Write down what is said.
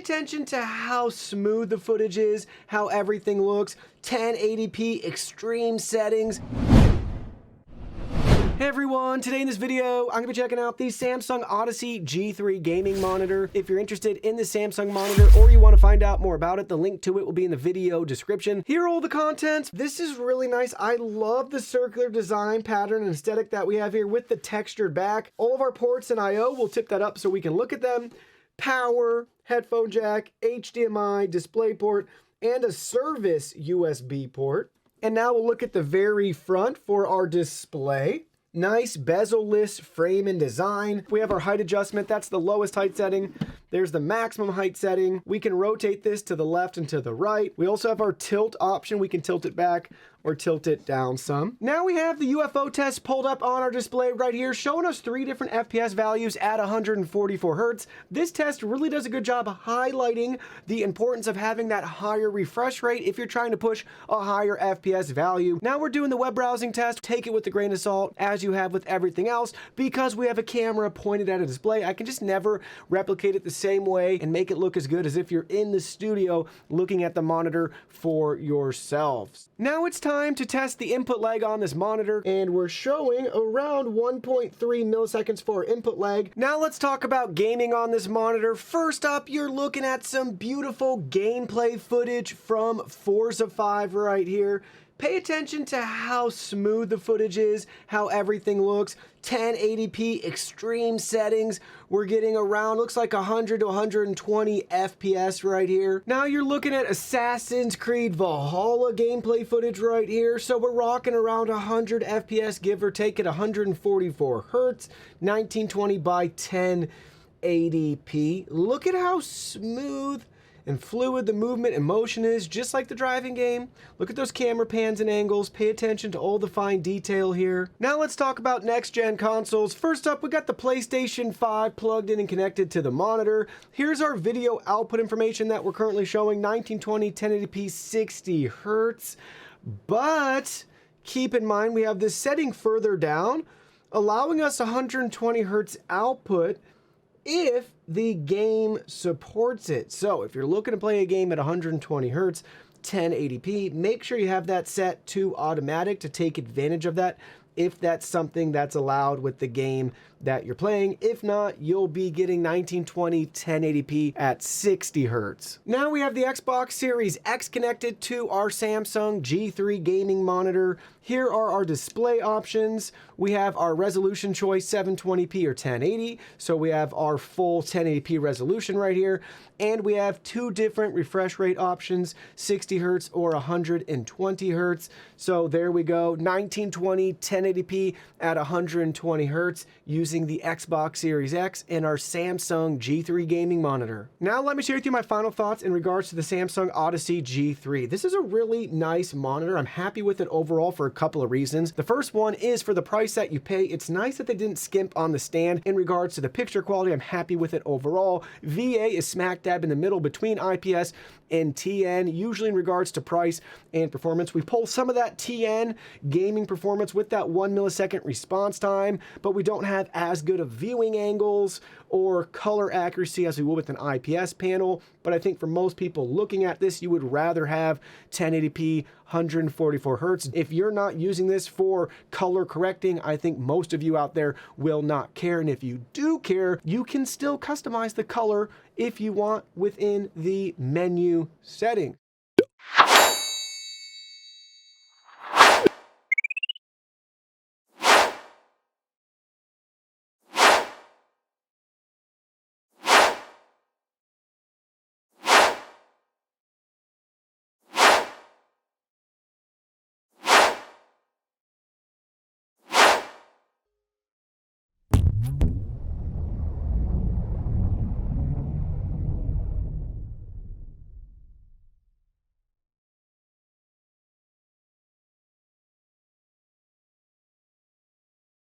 attention to how smooth the footage is, how everything looks, 1080p extreme settings. Hey everyone, today in this video, I'm going to be checking out the Samsung Odyssey G3 gaming monitor. If you're interested in the Samsung monitor or you want to find out more about it, the link to it will be in the video description. Here are all the contents. This is really nice. I love the circular design pattern and aesthetic that we have here with the textured back. All of our ports and I/O, we'll tip that up so we can look at them. Power, headphone jack, HDMI, display port, and a service USB port. And now we'll look at the very front for our display. Nice bezel-less frame and design. We have our height adjustment. That's the lowest height setting. There's the maximum height setting. We can rotate this to the left and to the right. We also have our tilt option. We can tilt it back or tilt it down some. Now we have the UFO test pulled up on our display right here, showing us 3 different FPS values at 144 Hertz. This test really does a good job highlighting the importance of having that higher refresh rate if you're trying to push a higher FPS value. Now we're doing the web browsing test. Take it with a grain of salt, as you have with everything else, because we have a camera pointed at a display. I can just never replicate it the same way and make it look as good as if you're in the studio looking at the monitor for yourselves. Now it's time to test the input lag on this monitor, and we're showing around 1.3 milliseconds for input lag. Now let's talk about gaming on this monitor. First up, you're looking at some beautiful gameplay footage from Forza 5 right here. Pay attention to how smooth the footage is, how everything looks. 1080p extreme settings. We're getting around, looks like 100 to 120 FPS right here. Now you're looking at Assassin's Creed Valhalla gameplay footage right here. So we're rocking around 100 FPS, give or take, at 144 Hertz, 1920 by 1080p. Look at how smooth and fluid the movement and motion is, just like the driving game. Look at those camera pans and angles. Pay attention to all the fine detail here. Now let's talk about next-gen consoles. First up, we got the PlayStation 5 plugged in and connected to the monitor. Here's our video output information that we're currently showing, 1920, 1080p, 60 Hertz. But keep in mind, we have this setting further down, allowing us 120 Hertz output if the game supports it. So if you're looking to play a game at 120 Hertz, 1080p, make sure you have that set to automatic to take advantage of that if that's something that's allowed with the game that you're playing. If not, you'll be getting 1920 1080p at 60 Hertz. Now we have the Xbox Series X connected to our Samsung G3 gaming monitor. Here are our display options. We have our resolution choice, 720p or 1080. So we have our full 1080p resolution right here. And we have 2 different refresh rate options, 60 Hertz or 120 Hertz. So there we go, 1920 1080p at 120 Hertz using the Xbox Series X and our Samsung G3 gaming monitor. Now let me share with you my final thoughts in regards to the Samsung Odyssey G3. This is a really nice monitor. I'm happy with it overall for a couple of reasons. The first one is for the price that you pay. It's nice that they didn't skimp on the stand. In regards to the picture quality, I'm happy with it overall. VA is smack dab in the middle between IPS and TN, usually in regards to price and performance. We pull some of that TN gaming performance with that 1 millisecond response time, but we don't have as good of viewing angles or color accuracy as we would with an IPS panel. But I think for most people looking at this, you would rather have 1080p, 144 Hertz. If you're not using this for color correcting, I think most of you out there will not care. And if you do care, you can still customize the color if you want within the menu settings.